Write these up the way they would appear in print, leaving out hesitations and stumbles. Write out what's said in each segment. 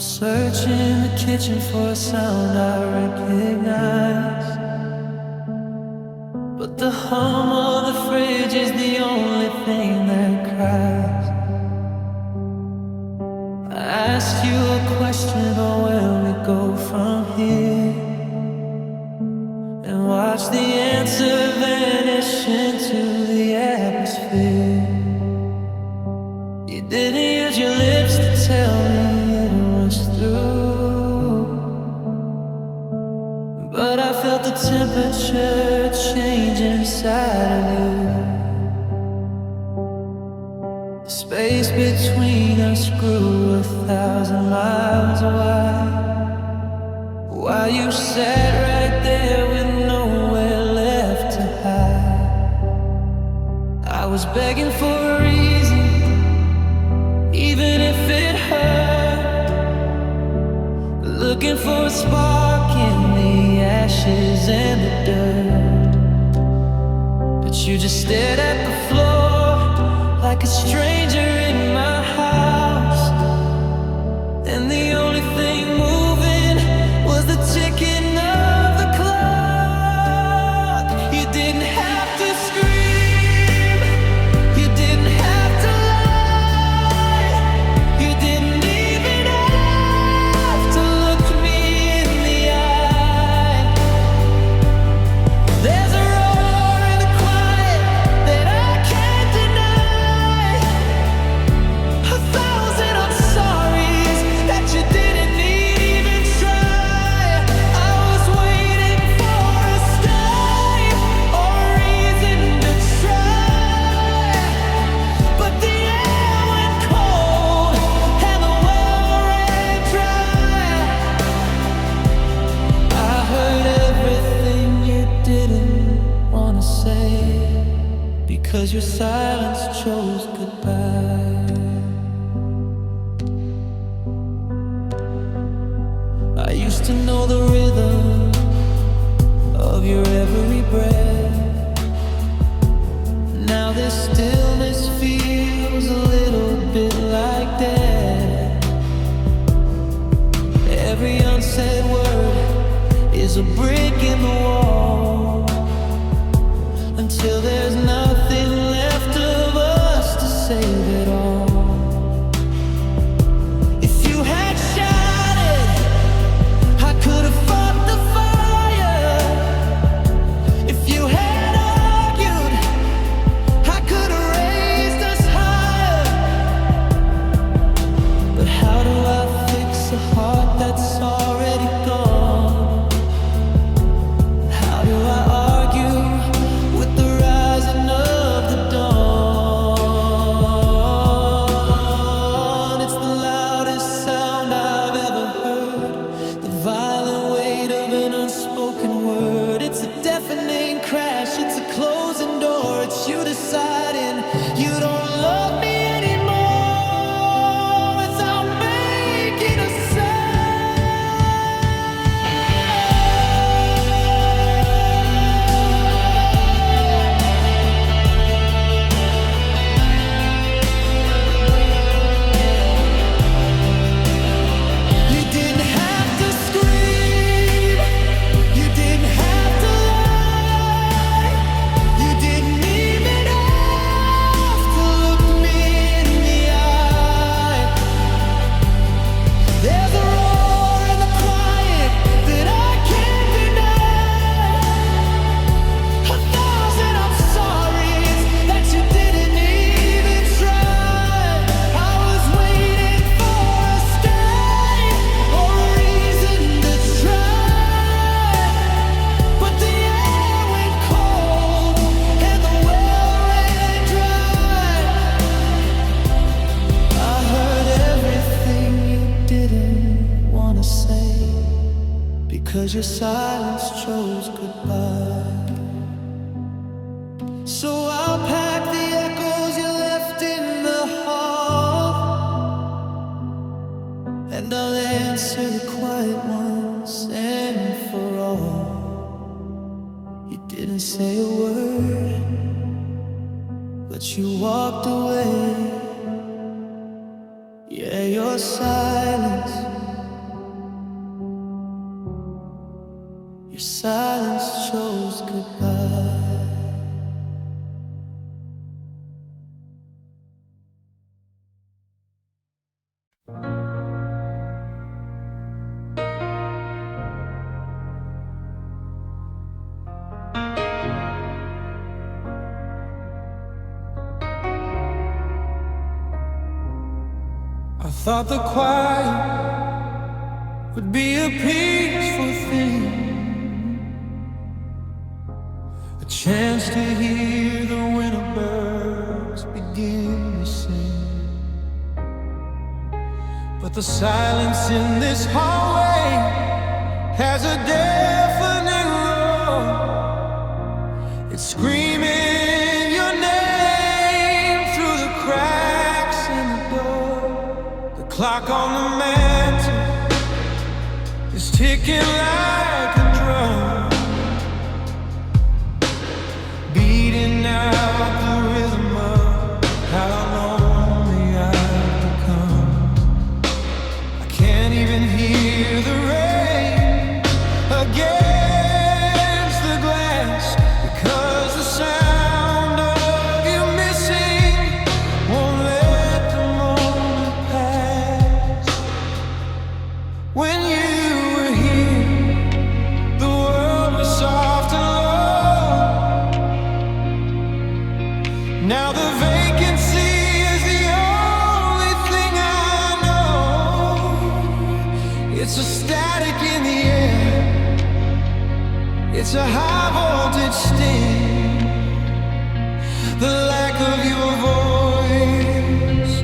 Searching the kitchen for a sound I recognize, but the hum of the fridge is the only thing that cries. I asked you a question about where we go from here, and watch the answer vanish into the atmosphere. You didn't use your lips to tell me it was through, but I felt the temperature change inside of you. The space between us grew 1,000 miles wide, while you sat right there with nowhere left to hide. I was begging for a reason, even if it hurt, looking for a spark in the ashes and the dirt. But you just stared at the floor like a stranger in my house, and the only thing moving was the ticking of the clock. You didn't have to scream, you didn't have to lie, you didn't even have to look me in the eye. There's a roar in the quiet that I can't deny, 1,000 I'm sorries that you didn't even try. I was waiting for a sign or a reason to try, but the air went cold and the well ran dry. I heard everything you didn't wanna say, because your silence chose goodbye. I used to know the rhythm of your every breath. Now this stillness feels a little bit like death. Every unsaid word is a brick in the wall, until there's nothing left of us to save it all. If you had shouted, I could have fought the fire. If you had argued, I could have raised us higher. But how do I fix a heart that's already gone? How do I argue with the rising of the dawn? It's the loudest sound I've ever heard, the violent weight of an unspoken word. It's a deafening crash, it's a closing door. It's you deciding you don't love me anymore without making a You didn't have to scream, you didn't have to lie, you didn't even have to look me in the eye. There's a roar in the quiet that I can't deny, 1,000 I'm sorries that you didn't even try. I was waiting for a sign or a reason to try, but the air went cold and the well ran dry. I heard everything you didn't wanna say, because your silence chose goodbye. So I'll pack the echoes you left in the hall, and I'll answer the quiet ones and for all. You didn't say a word, but you walked away. Yeah, your silence Your silence chose goodbye. I thought the quiet would be a peaceful thing, a chance to hear the winter birds begin to sing. But the silence in this hallway has a deafening roar. It's screaming your name through the cracks in the door. The clock on the mantle is ticking like a drum, beating out the rhythm of how lonely I've become. I can't even hear the rain against the glass, because the sound of you missing won't let the moment pass. When you now the vacancy is the only thing I know. It's a static in the air, it's a high voltage sting. The lack of your voice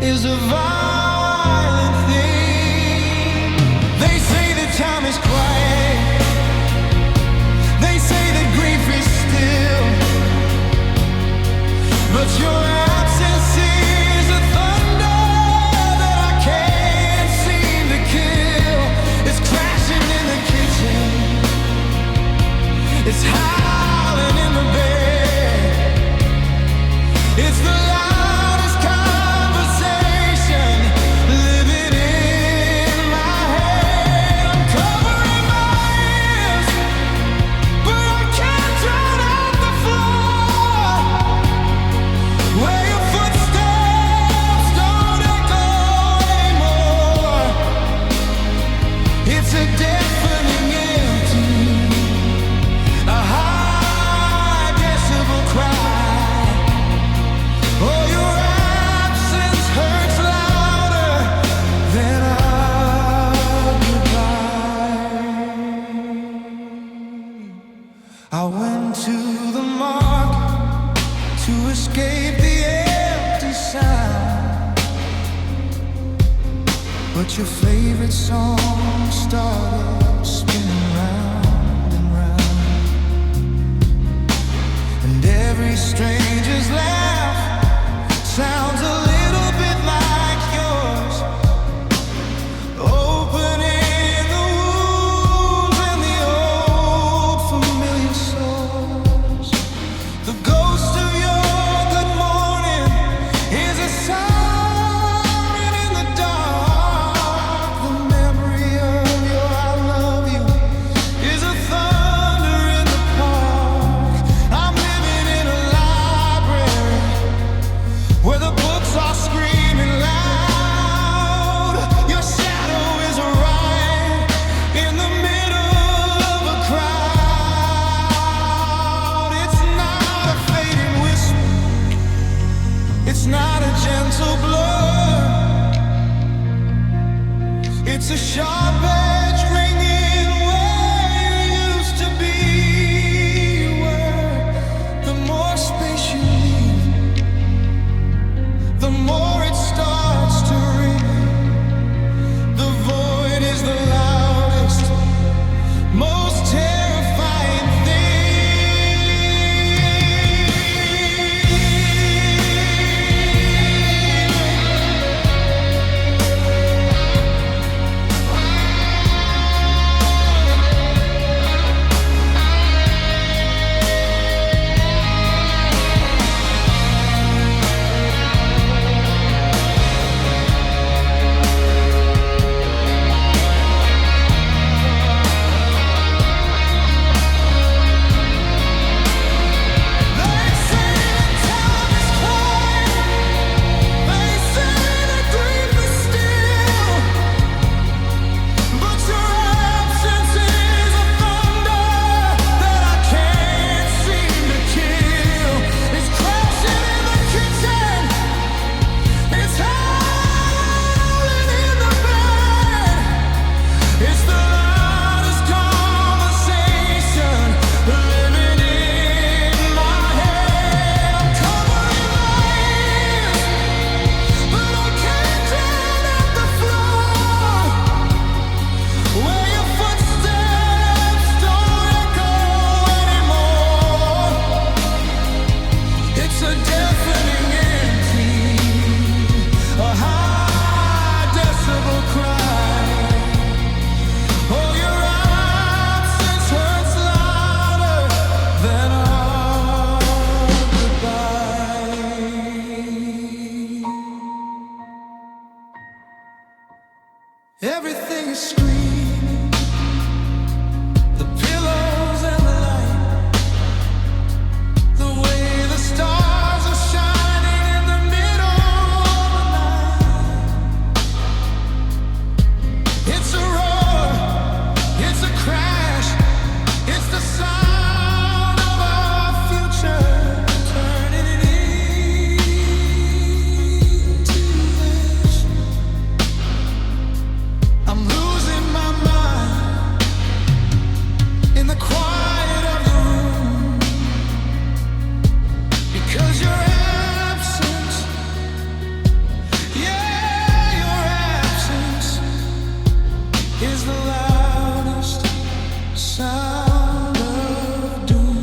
is a violent thing. They say that time is quiet, they say that grief is still, but your absence is a thunder that I can't seem to kill. It's crashing in the kitchen, it's howling in the bed. It's the loudest conversation living in my head. I'm covering my ears, but I can't drown out the floor, where your footsteps don't echo anymore. It's a deafening empty, a high decibel cry. Oh, your absence hurts louder than our goodbye. I went to the market to escape the empty sound, but your favorite song started screaming. The pillows and the light, the way the stars are shining in the middle of the night. It's a roar, it's a crash, it's the sound of our future turning it into ash. I'm losing my mind in the quiet of the room, because your absence, yeah, your absence is the loudest sound of doom.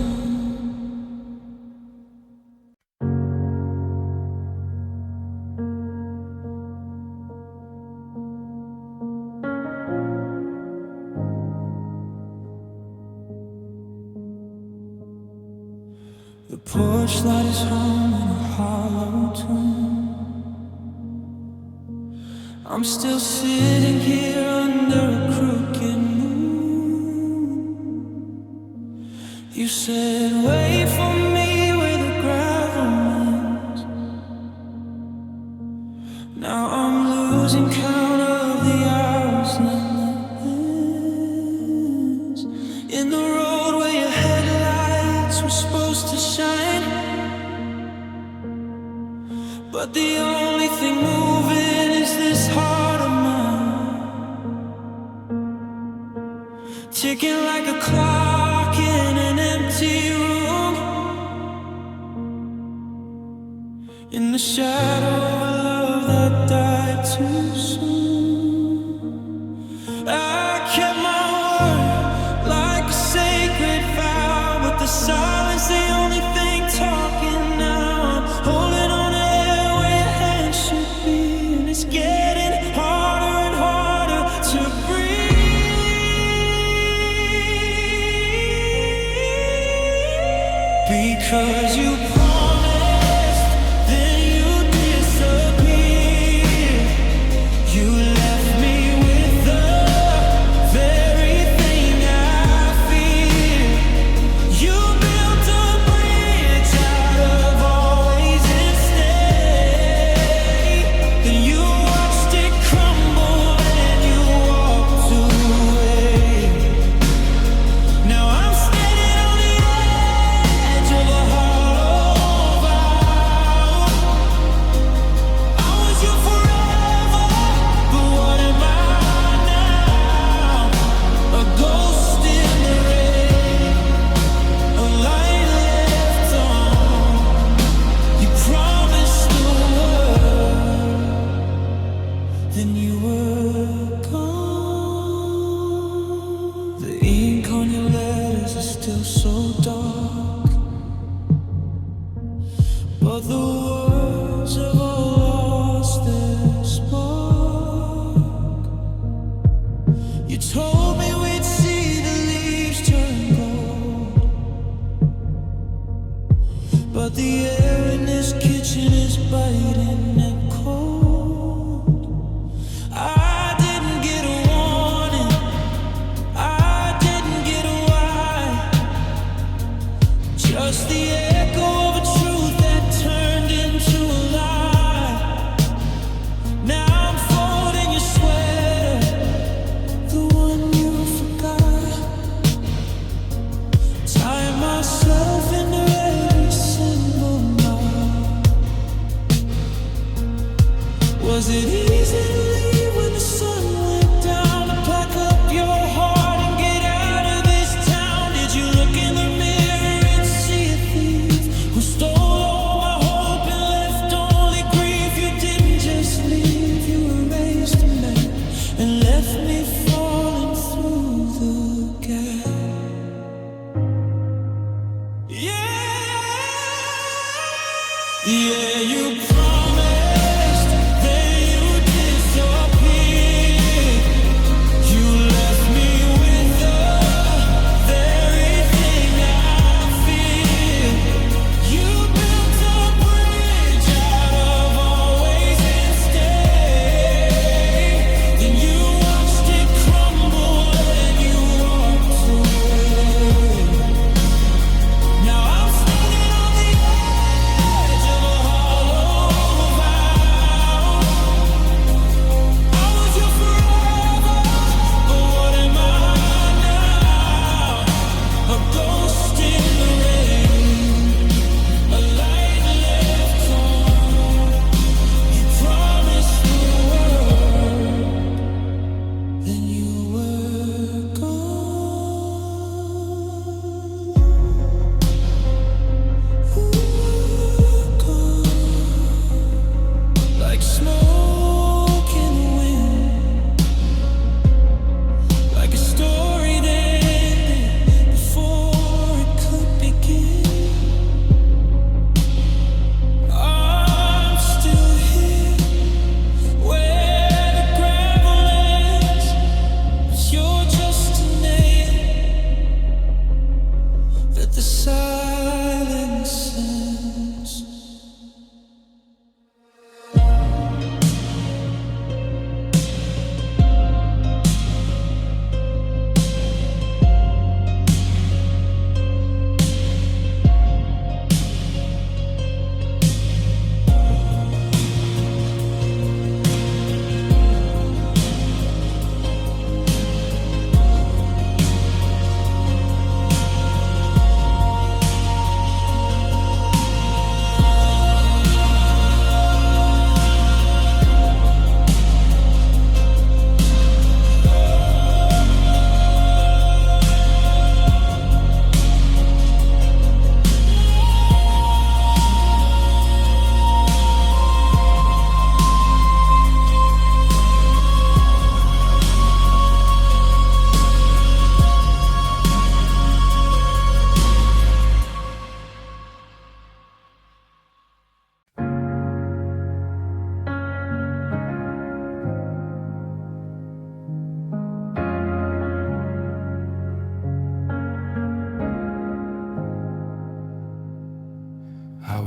The porch light is hung in a hollow tomb. I'm still sitting here under a crooked moon. You said, wait for me where the gravel ends. Now I'm losing count of the hours and the ends. In the road where your headlights were supposed to shine, but the only thing moving is this heart of mine, ticking like a clock in an empty room, in the shadow of a love that died too soon. I kept my word like a sacred vow, but the silence the only thing talking now. I'm holding on to air where your hand should be, and it's getting harder and harder to breathe, because you promised, then you disappeared. You left me with the very thing I fear. You built a bridge out of always and stay. Then you watched it crumble and you walked away. Now I'm standing on the edge of a hollow vow. I was your forever, but what am I now? A ghost in the rain, a light left on. You promised the world, then you were gone. The ink on your letters is still so dark, but the words have all lost their spark. You told me we'd see the leaves turn gold, but the air in this kitchen is biting and cold. I didn't get a warning, I didn't get a why, just the echo of a truth that turned into a lie. Now I'm folding your sweater, the one you forgot, tying myself into every single knot.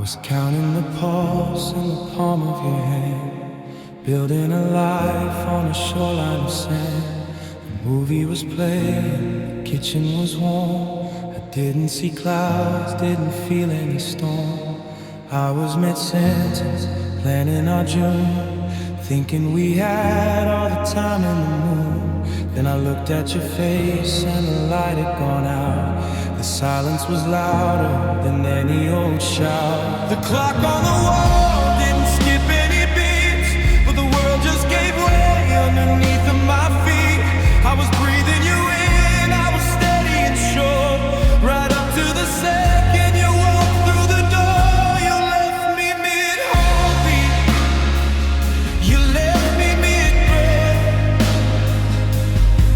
was counting the pulse in the palm of your hand, building a life on a shoreline of sand. The movie was playing, the kitchen was warm. I didn't see clouds, didn't feel any storm. I was mid-sentence, planning our June, thinking we had all the time in the moon. Then I looked at your face and the light had gone out. The silence was louder than any old shout. The clock on the wall didn't skip any beats, but the world just gave way underneath of my feet. I was breathing you in, I was steady and sure, right up to the second you walked through the door. You left me mid-heartbeat, you left me mid-breath,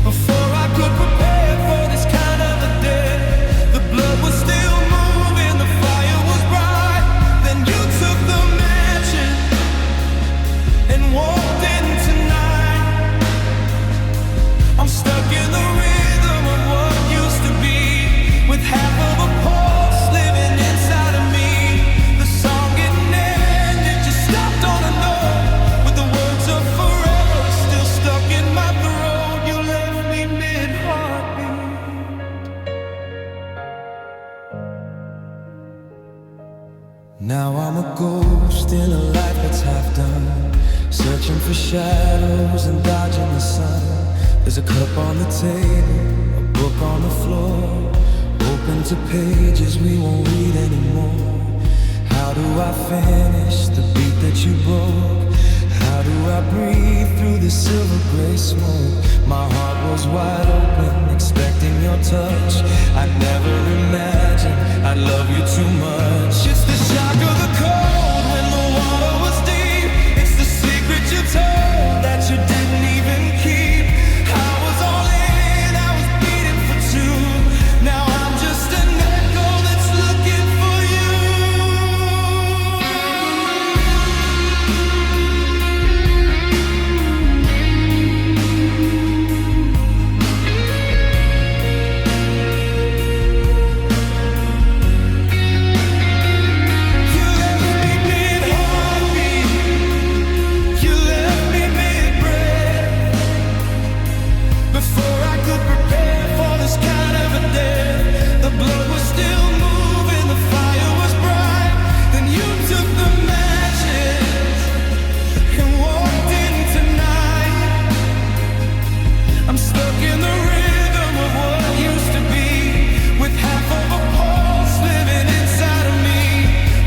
before I could prepare for this kind of a death. The blood was still moving, the fire was bright. Then you took the matches and walked in tonight. I'm stuck in the rhythm of what used to be, with half of a pulse living inside of me. The song didn't end, it just stopped on a note, with the words of forever still stuck in my throat. You left me mid-heartbeat. Now I'm a ghost in a life that's half done, searching for shadows and dodging the sun. There's a cup on the table, a book on the floor, open to pages we won't read anymore. How do I finish the beat that you broke? How do I breathe through the silver gray smoke? My heart was wide open, expecting your touch. I never imagined I'd love you too much. It's the shock of the cold when the water was deep. It's the secret you told that you didn't even keep. I was all in, I was beating for two. Now I'm just an echo that's looking for you. You left me mid-heartbeat, you left me mid-breath, before I could prepare for this kind of a death. The blood was still moving, the fire was bright. Then you took the matches and walked in tonight. I'm stuck in the rhythm of what used to be, with half of a pulse living inside of me.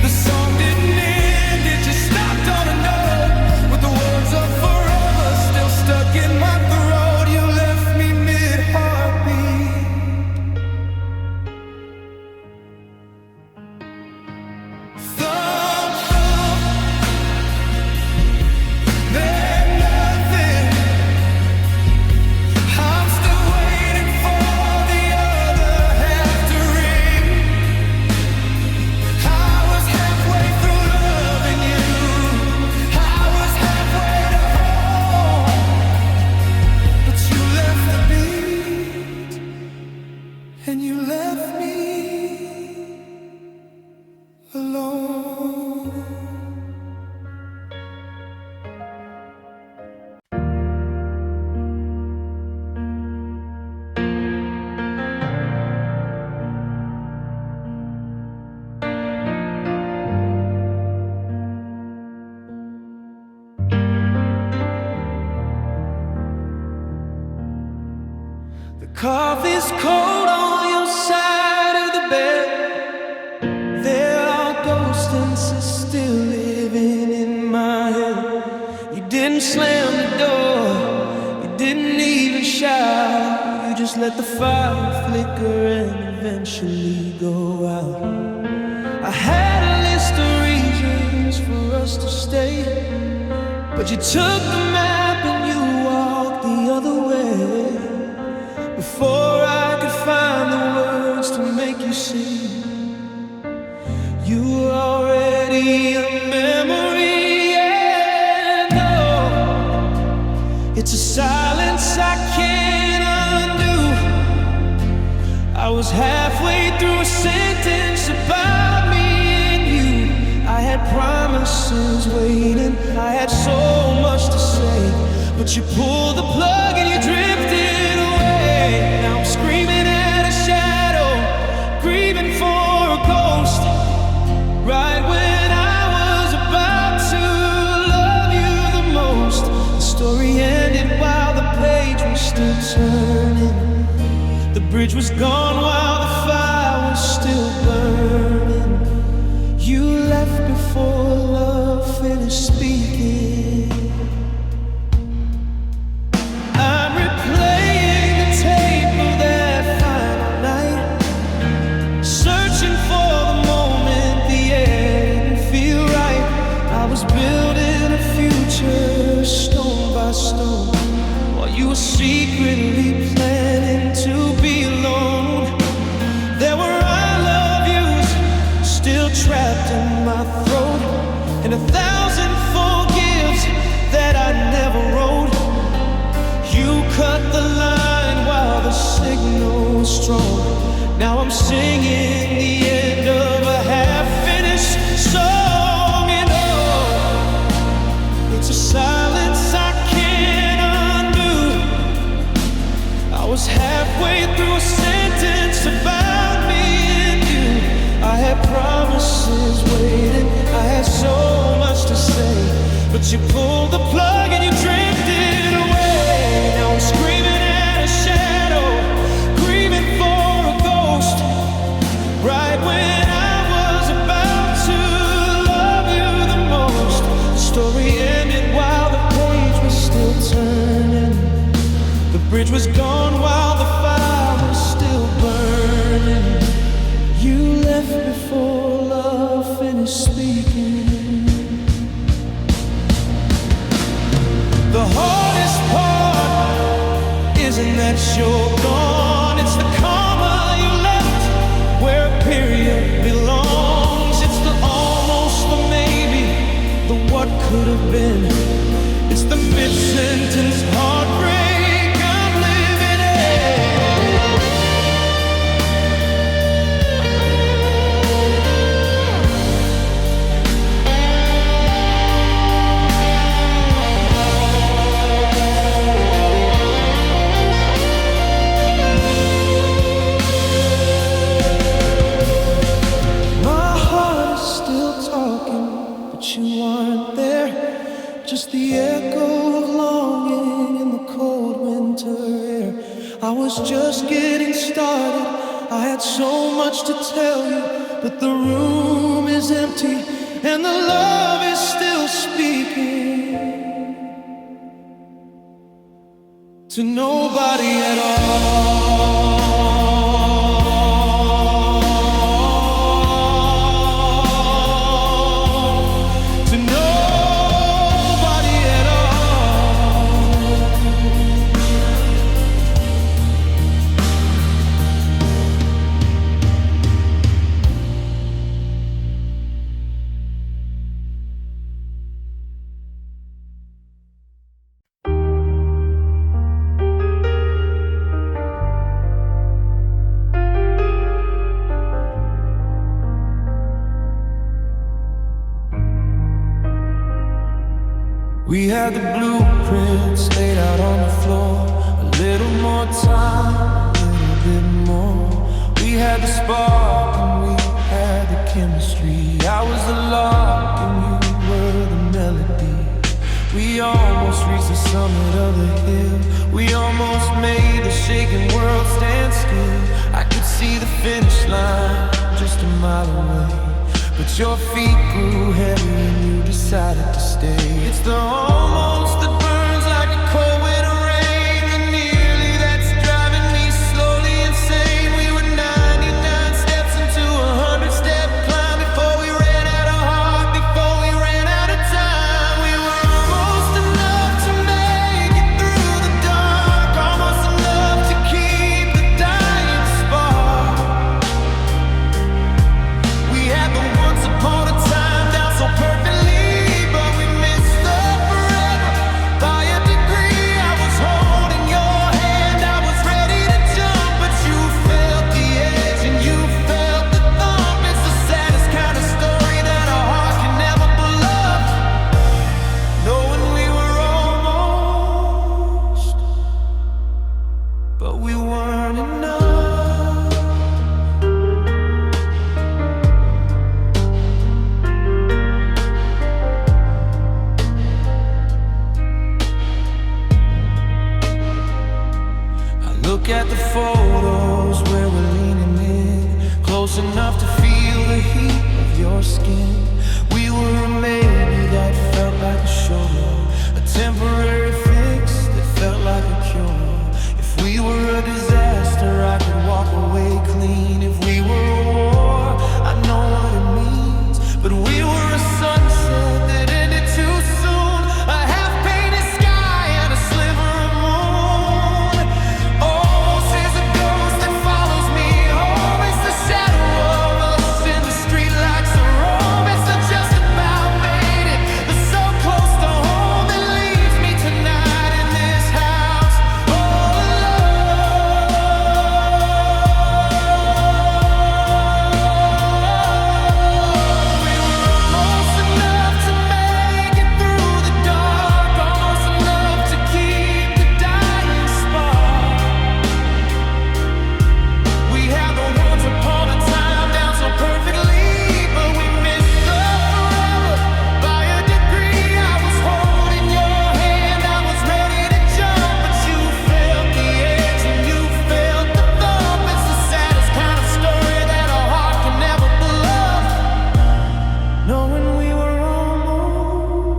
The song didn't end, it just stopped on a note, with the words of forever still stuck in my throat. You left me mid-heartbeat. Thump, thump, then nothing. I'm still waiting for the other half to ring. I was halfway through loving you, I was halfway to home, but you left the beat, and you left me alone. The coffee's cold on your side of the bed. There are ghosts still living in my head. You didn't slam the door, you didn't even shout. You just let the fire flicker and eventually go out. I had a list of reasons for us to stay, but you took the map and you walked the other way, before I could find the words to make you see. You were already a memory, and oh, it's a silence I can't undo. I was halfway through a sentence about me and you, promises waiting. I had so much to say, but you pulled the plug and you drifted away. Now I'm screaming at a shadow, grieving for a ghost. Right when I was about to love you the most, the story ended while the page was still turning. The bridge was gone while the fire was still burning. You left before love finished speaking. I'm replaying the tape of that final night, searching for the moment the air didn't feel right. I was building a future stone by stone, while you were secretly planning to be alone. There were I love yous still trapped in my throat, and 1,000 forgives that I never wrote. You cut the line while the signal was strong. Now I'm singing the end of a half-finished song, and oh, it's a silence I can't undo. I was halfway through a sentence about me and you. I had promises waiting, I had so much to say, but you pulled the plug and you drifted away. Now I'm screaming at a shadow, grieving for a ghost. Right when I was about to love you the most, the story ended while the page was still turning. The bridge was gone while the fire was still burning. You left before love finished speaking. The hardest part isn't that you're gone, it's the comma you left where a period belongs. It's the almost, the maybe, the what could have been. It's the mid-sentence heartbreak I'm living in. Just the echo of longing in the cold winter air. I was just getting started, I had so much to tell you, but the room is empty and the love is still speaking to nobody at all. We had the blueprints laid out on the floor. A little more time, a little bit more. We had the spark and we had the chemistry. I was the lark and you were the melody. We almost reached the summit of the hill. We almost made the shaking world stand still. I could see the finish line just a mile away, but your feet grew heavy and you decided to stay. It's the almost that burns like a cold winter rain, the nearly that's driving me slowly insane. We were 99 steps into a 100-step climb before we ran out of heart, before we ran out of time. We were almost enough to make it through the dark, almost enough to keep the dying spark. We had the once upon a time down so perfectly, but we missed the forever. at the photos where we're leaning in, close enough to feel the heat of your skin. We were a maybe that felt like a show, a temporary fix that felt like a cure. If we were a disaster, I could walk away clean. If we were a war, I know what it means. But we were a sunset that ended too soon, a half-painted sky and a sliver of moon. Almost is a ghost that follows me home. It's the shadow of us in the streetlights of Rome. It's not just about made it, but so close to home. It leaves me tonight in this house all alone. We were almost enough to make it through the dark, almost enough to keep the dying spark. We had the once upon a time down so perfectly, but we missed the forever by a degree. I was holding your hand, I was ready to jump, but you felt the edge and you felt the thump. It's the saddest kind of story that a heart can never believe, knowing we were almost,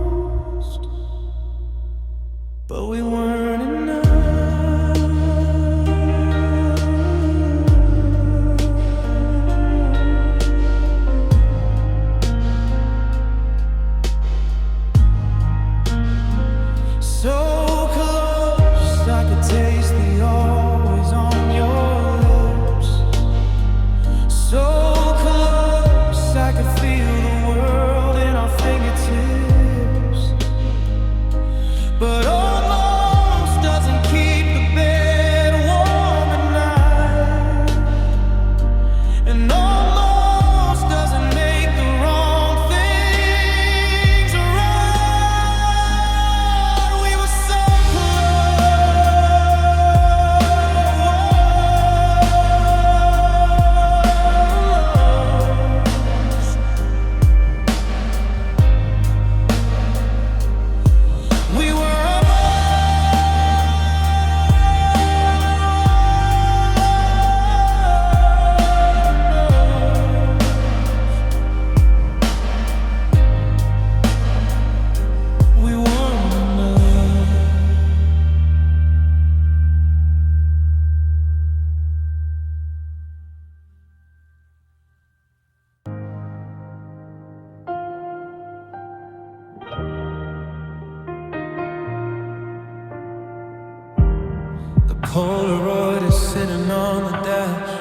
but we weren't enough. So close, I could taste the always on your lips. So close, I could feel the world in our fingertips. But almost doesn't keep the bed warm at night, and almost doesn't make the wrong things right. We were so close. We were we weren't enough. The Polaroid is sitting on the dash,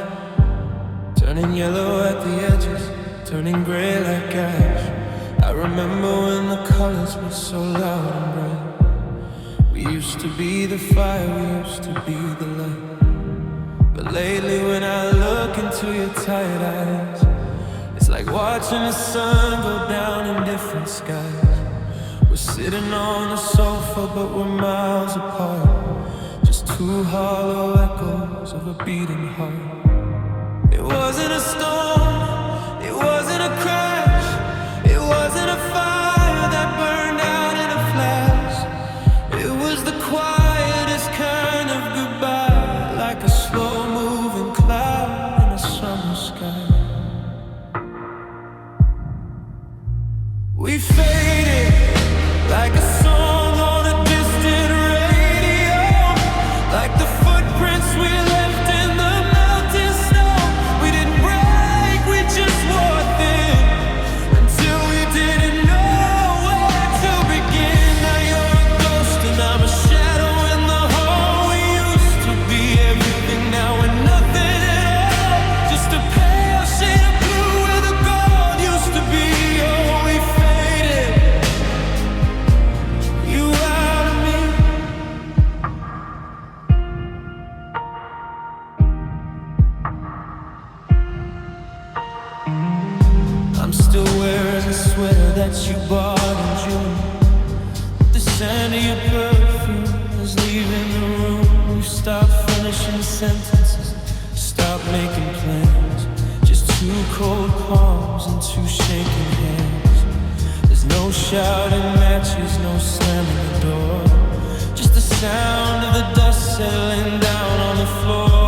turning yellow at the edges, turning gray like ash. I remember when the colors were so loud and bright. We used to be the fire, we used to be the light. But lately when I look into your tired eyes, it's like watching the sun go down in different skies. We're sitting on a sofa but we're miles apart, just two hollow echoes of a beating heart. It wasn't a storm, it wasn't a crash, it wasn't a fire that burned out in a flash. It was the quietest kind of goodbye, like a slow-moving cloud in a summer sky. We faded like a song on a distant radio, like the footprints we left in the melting snow. We didn't break, we just wore thin until we didn't know where to begin. Now you're a ghost and I'm a shadow in the hole. We used to be everything, now we're nothing at all, just a pale shade of blue where the gold used to be. Oh, we faded, you out of me. I'm still wearing the sweater that you bought in June. The scent of your perfume is leaving the room. You stopped finishing sentences, stopped making plans. Just two cold palms and two shaking hands. There's no shouting matches, no slamming the door, just the sound of the dust settling down on the floor.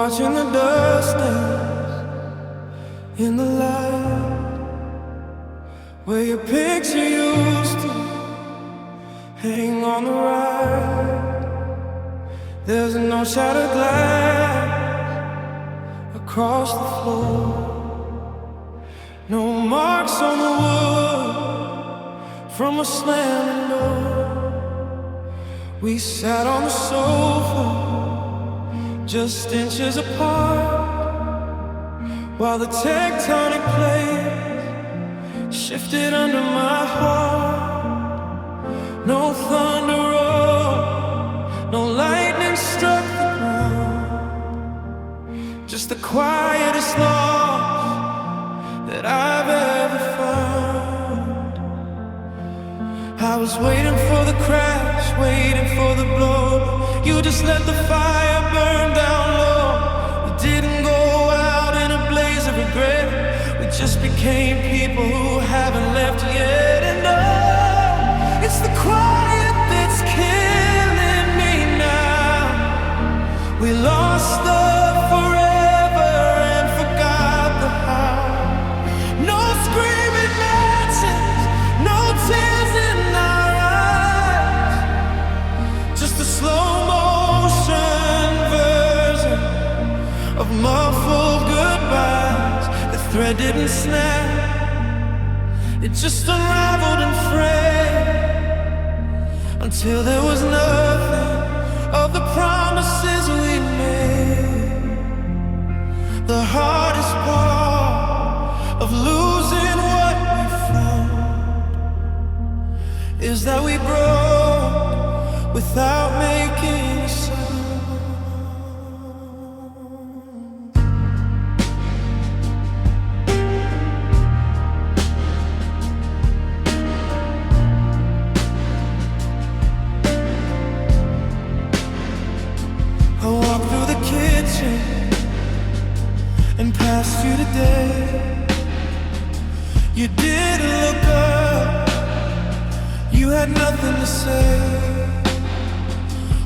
watching the dust dance in the light, where your picture used to hang on the right. There's no shattered glass across the floor, no marks on the wood from a slamming door. We sat on the sofa, just inches apart, while the tectonic plates shifted under my heart. No thunder rolled, no lightning struck the ground, just the quietest loss that I've ever found. I was waiting for the crash, waiting for the blow. You just let the fire burn down low. We didn't go out in a blaze of regret. We just became people who haven't left yet. And oh, it's the quiet that's killing me now. We lost the forever and forgot the how. No screaming matches, no tears in our eyes, just a slow motion version of muffled goodbyes. The thread didn't snap, it just unraveled and frayed until there was nothing of the promises we made. The hardest part of losing what we found is that we broke without making a sound. I walked through the kitchen and past you today. You didn't look up, you had nothing to say.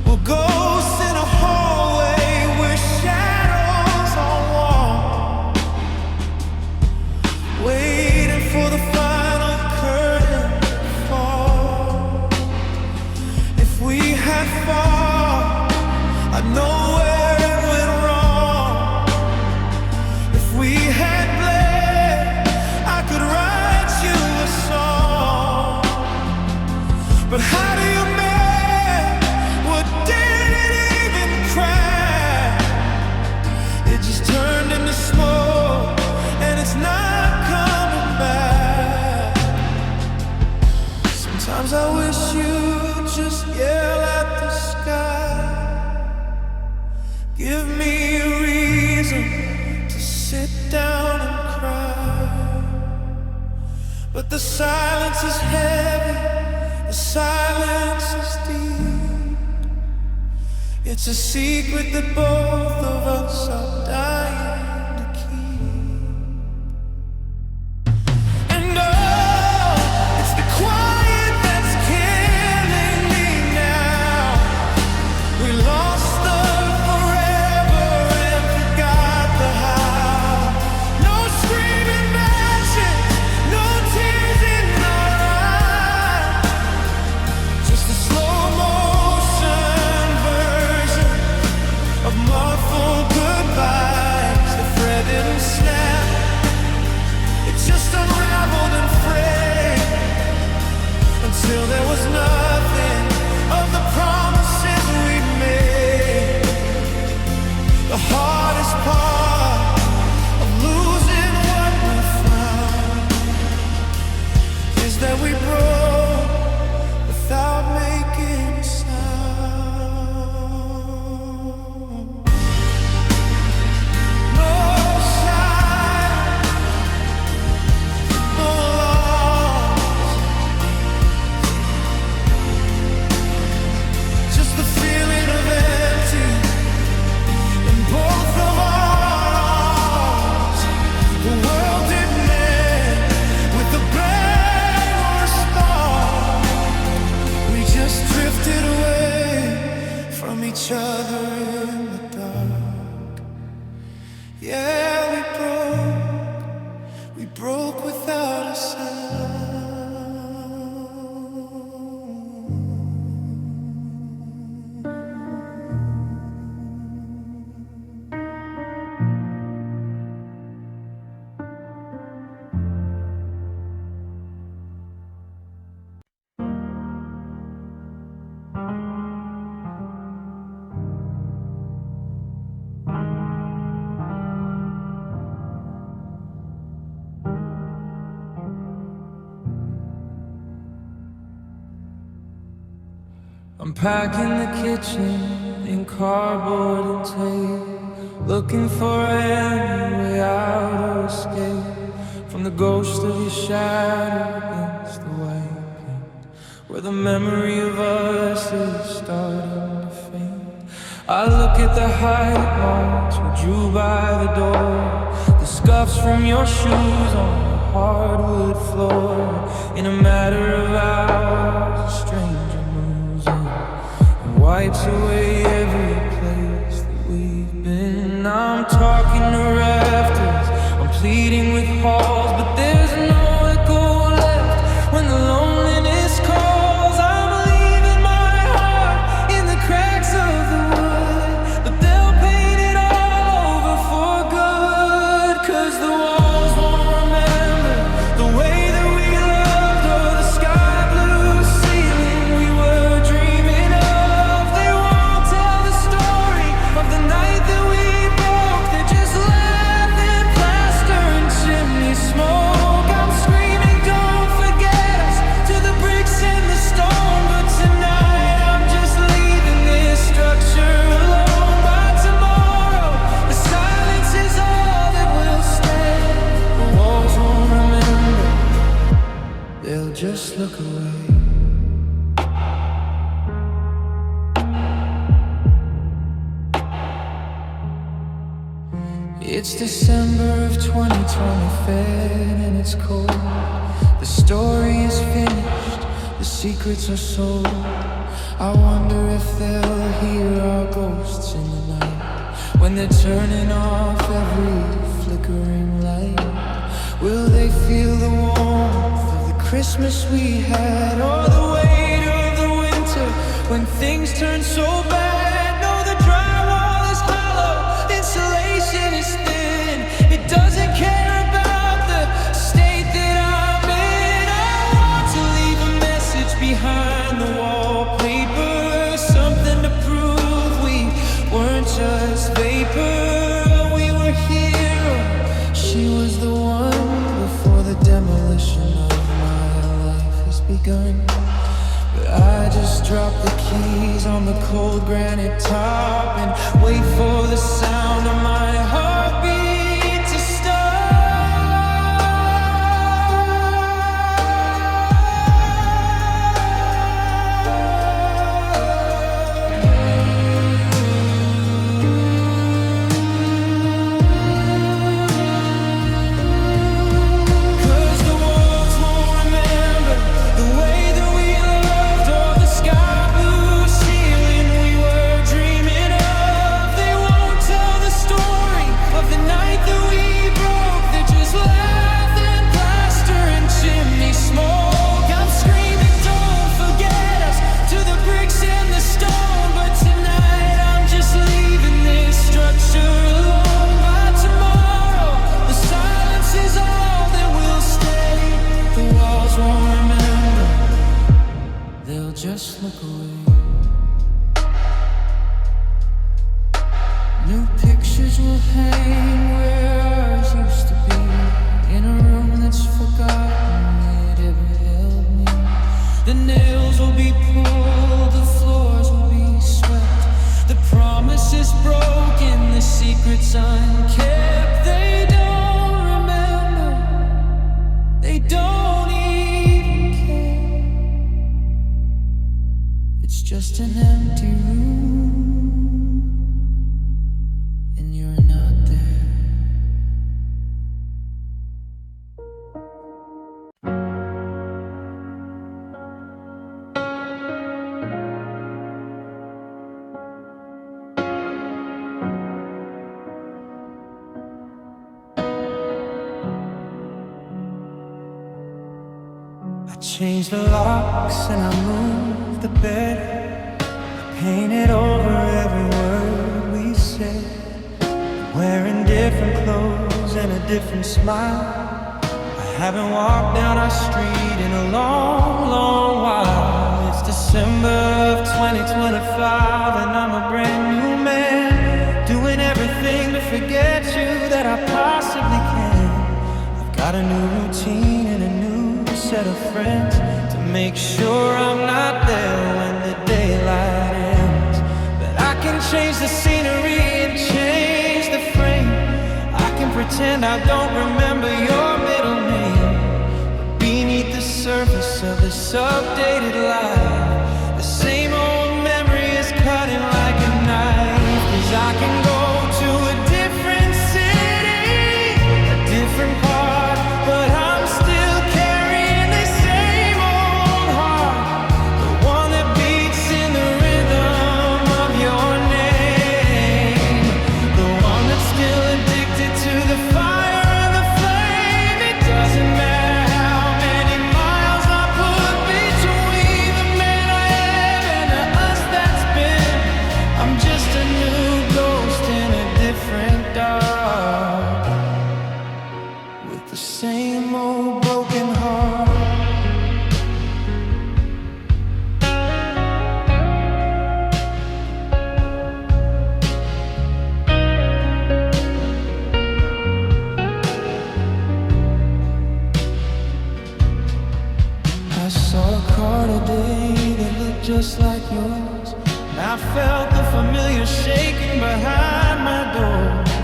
We're ghosts in a hallway, we're shadows on walls, waiting for the final curtain to fall. If we had fought, I know where it went wrong. If we had bled, I could write you a song. But how do you mend what didn't even crack? It just turned into smoke and it's not coming back. Sometimes I wish you'd just yell at the sky. Give me a reason to sit down and cry. But the silence is heavy, the silence is deep. It's a secret that both of us are dying to keep. And oh, it's the quiet that's killing me now. We lost the forever and forgot the how. No screaming matches, no tears in our eyes, just a slow motion version of muffled goodbyes. The thread didn't snap, it just unraveled and frayed until there was nothing of the promises we made. The hardest part of losing what we found is that we broke without making a sound. No silence, no loss, just the feeling of empty in both of our arms. The world didn't end with a bang or a spark. We just drifted away from each other in the dark. Yeah, we broke without a sound. I'm packing the kitchen in cardboard and tape, looking for any way out or escape from the ghost of your shadow against the white paint, where the memory of us is starting to fade. I look at the height marks we drew by the door, the scuffs from your shoes on the hardwood floor. In a matter of hours, a stranger moves in and wipes away every place that we've been. I'm talking to rafters, I'm pleading with halls, but there's no echo left when the loneliness calls. I'm leaving my heart in the cracks of the wood, but they'll paint it all over for good, 'cause the walls won't remember the way that we loved, or the sky blue ceiling we were dreaming of. They won't tell the story of the night that we broke. They just laugh and plaster and chimney smoke. I'm screaming, don't forget us, to the bricks and the stone. But tonight I'm just leaving this structure alone. By tomorrow, the silence is all that will stay. The walls won't remember, they'll just look away. It's December of 2020, Fed and it's cold. The story is finished, the secrets are sold. I wonder if they'll hear our ghosts in the night, when they're turning off every flickering light. Will they feel the warmth of the Christmas we had, or the weight of the winter when things turn so bad? No, the drywall is hollow, insulation is thin. It doesn't care about the state that I'm in. I want to leave a message behind the wallpaper, something to prove we weren't just vapor. We were here, she was the one, before the demolition of my life has begun. But I just drop the keys on the cold granite top and wait for the sound of my heartbeat to just look away. New pictures will hang where ours used to be, in a room that's forgotten it ever held me. The nails will be pulled, the floors will be swept, the promises broken, the secrets unkept. They don't remember, they don't even care. It's just an empty room, and you're not there. changed the locks and I moved the bed. I painted over every word we said. Wearing different clothes and a different smile. I haven't walked down our street in a long, long while. It's December of 2025 and I'm a brand new man, doing everything to forget you that I possibly can. I've got a new routine and a new set of friends to make sure I'm not there when the daylight ends. But I can change the scenery and change the frame. I can pretend I don't remember your middle name. But beneath the surface of this updated life, the same old memory is cutting like a knife. 'Cause I can go to a different city, a different part, but I'm still carrying the same old heart, the one that beats in the rhythm of your name, the one that's still addicted to the fire and the flame. It doesn't matter how many miles I put between the man I am and the us that's been. I'm just a new ghost in a different dark, with the same old broken heart. I saw a car today that looked just like yours, and I felt the familiar shaking behind my doors.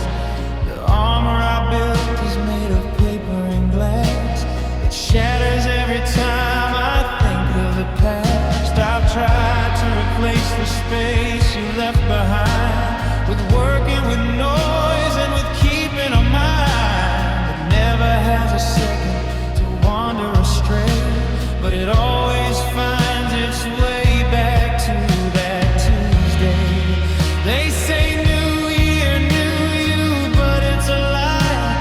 The armor I built is made of paper and glass. It shatters every time I think of the past. I've tried to replace the space you left behind with working with noise and with keeping a mind that never has a second to wander astray. But it always finds its way back to that Tuesday. They say new year, new you, but it's a lie.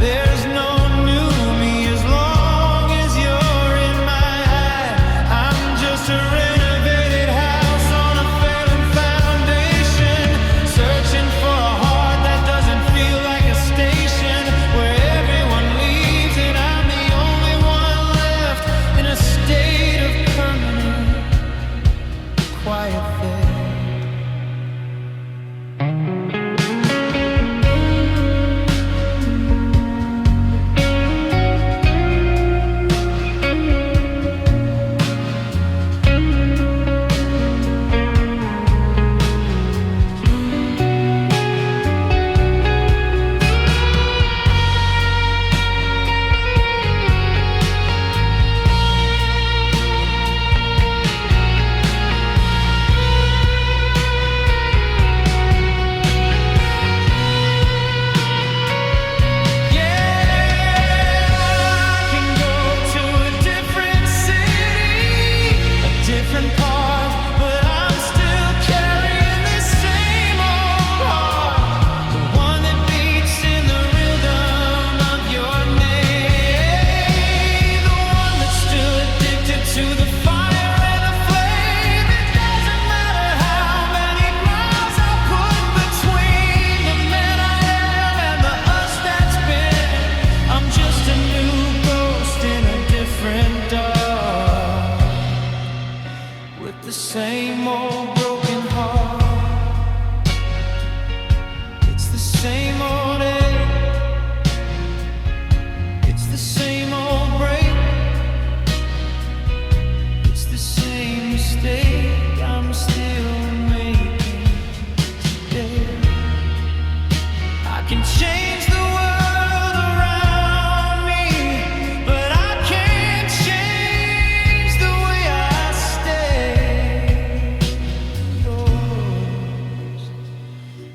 There's no new me as long as you're in my eye. I'm just a renovated house on a failing foundation, searching for a heart that doesn't feel like a station, where everyone leaves and I'm the only one left in a state of permanent quiet there. The same old broken heart. It's the same old ache. It's the same old break. It's the same mistake I'm still making today. I can change the world around me, but I can't change the way I stay.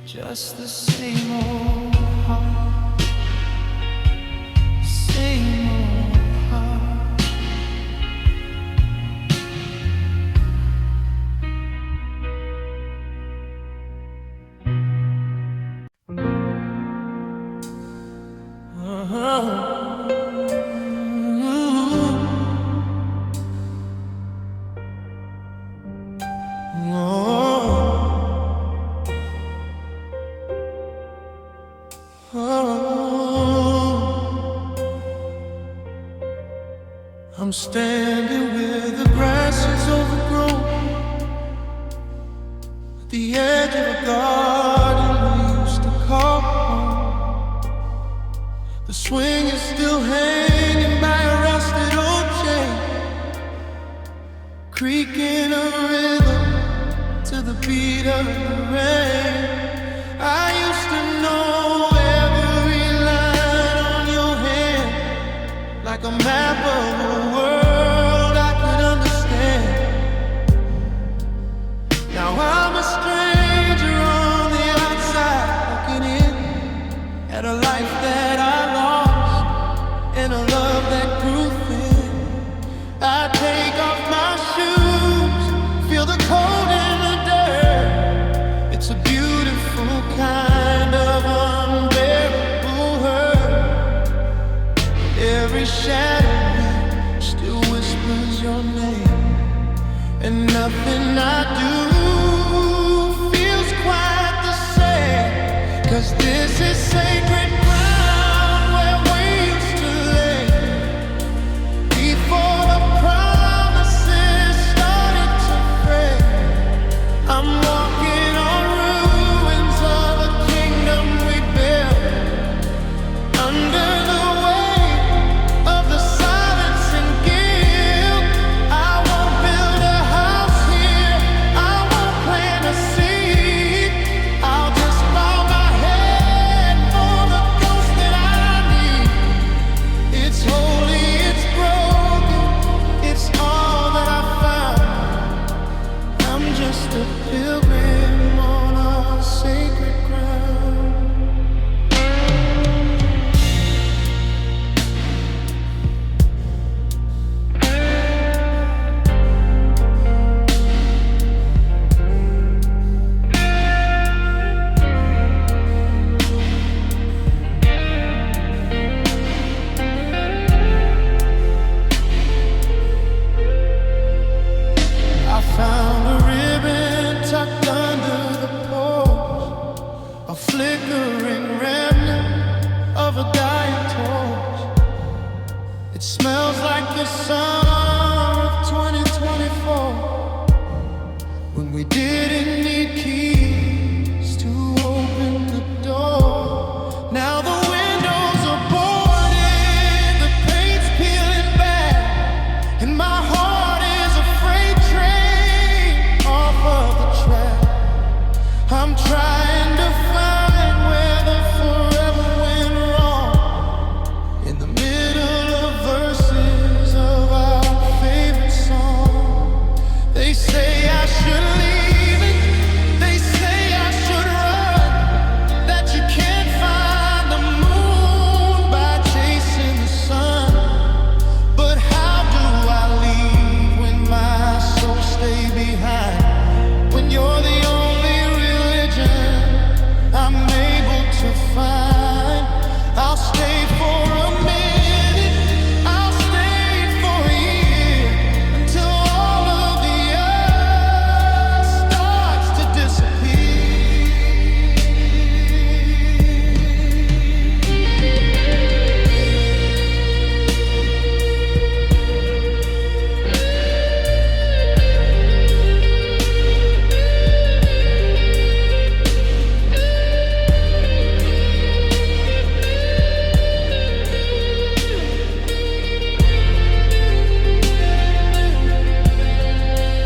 Just the same old heart, same old heart. standing where the grass is overgrown, at the edge of a garden we used to call home. The swing is still hanging by a rusted old chain, creaking a rhythm to the beat of the rain. I used to know every line on your hand, like a map of the world I could understand. Now I'm a stranger on the outside, looking in at a life that I lost and a love that grew thin. I take off my shoes, feel the cold in the dirt. It's a beautiful kind of unbearable hurt. Every shadow still whispers your name, and nothing I do feels quite the same. 'Cause this is sacred ground where we used to lay before the promises started to fray. I'm walking on ruins of a kingdom we built under the weight of the silence and guilt. I won't build a house here, I won't plant a seed. I'll just bow my head for the ghost that I need. It's holy, it's broken, it's all that I found. I'm just a pilgrim on our sacred ground. I found a ribbon tucked under the porch, a flickering remnant of a dying torch. It smells like the summer of 2024, when we didn't need keys to open the door. Now the windows are boarded, the paint's peeling back, and my heart is a freight train off of the track. I'm trying to find where the forever went wrong, in the middle of verses of our favorite song. They say I should leave it, they say I should run, that you can't find the moon by chasing the sun. But how do I leave when my soul stay behind? When you're the only religion I'm able to find. I'll stay for a minute, I'll stay for a year, until all of the earth starts to disappear.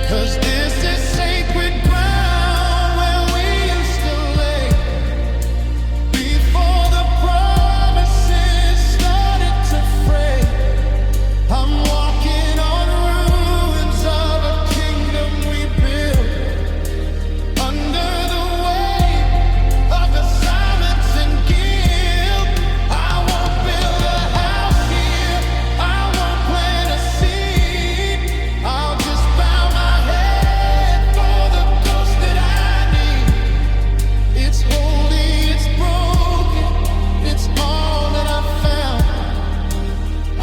'Cause this is sacred ground where we used to lay before the promises started to fray. I'm walking on ruins of a kingdom we built under the weight of the silence and guilt. I won't build a house here, I won't plant a seed. I'll just bow my head for the ghost that I need. It's holy, it's broken, it's all that I found.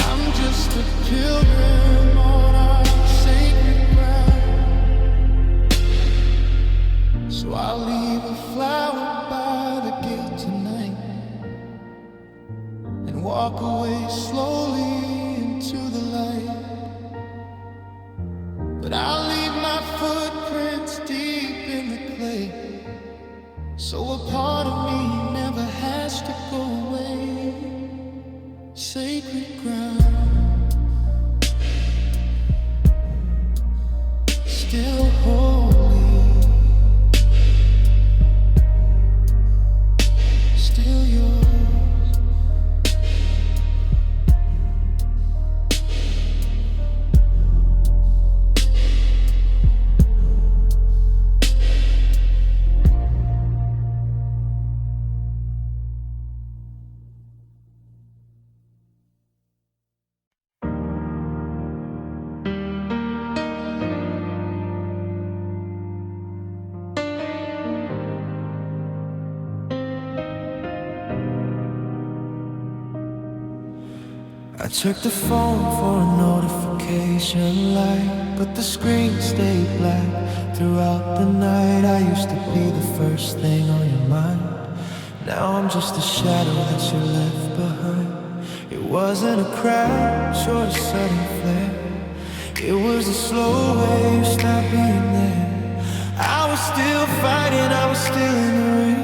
I'm just a pilgrim on our sacred ground. So I'll leave a flower by the gate tonight and walk away slowly into the light. So a part of me never has to go away. Sacred ground, still holy, still yours. I checked the phone for a notification light, but the screen stayed black throughout the night. I used to be the first thing on your mind. Now I'm just a shadow that you left behind. It wasn't a crash or a sudden flare. It was a slow way you stopped being there. I was still fighting, I was still in the ring,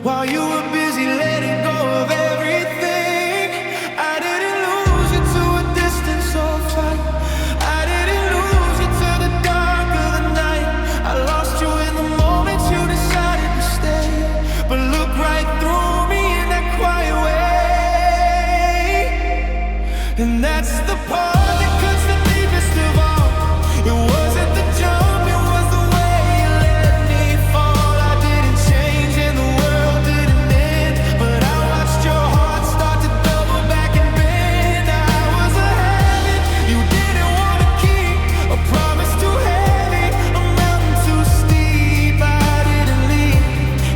while you were busy letting go of everything. I didn't lose you to a distance or fight. I didn't lose you to the dark of the night. I lost you in the moment you decided to stay. But look right through me in that quiet way, and that's the part that cuts the deepest of all. It wasn't the jump, it was the way you let me fall. I didn't change and the world didn't end, but I watched your heart start to double back and bend. I was a habit you didn't want to keep, a promise too heavy, a mountain too steep. I didn't leave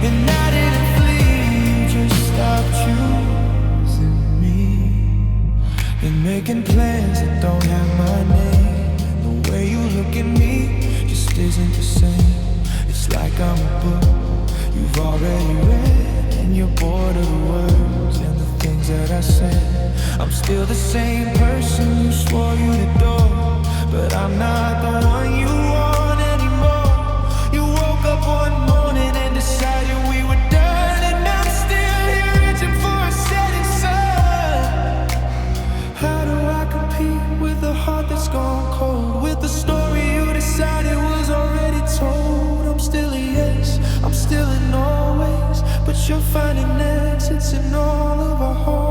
and I didn't flee, you just stopped choosing me and making plans that don't have my name. The way you look at me just isn't the same. It's like I'm a book you've already read, and you're bored of the words and the things that I said. I'm still the same person you swore you'd adore, but I'm not the one you want anymore. You woke up one morning and decided we were done, and I'm still here reaching for a setting sun. How do I compete with a heart that's gone cold, with the story you decided was already told? I'm still a yes, I'm still in always, but you're finding exits in all of our hallways.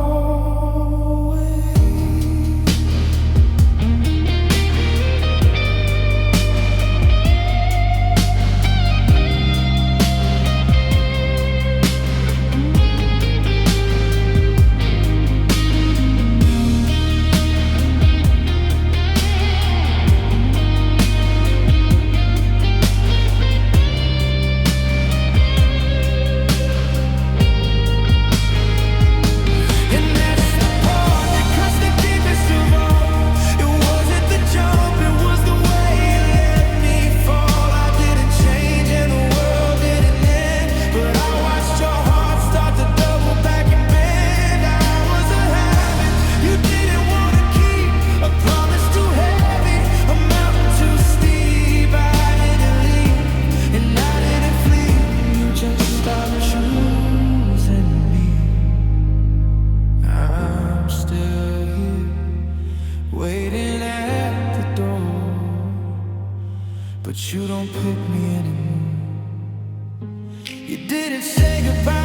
Waiting at the door, but you don't pick me anymore. You didn't say goodbye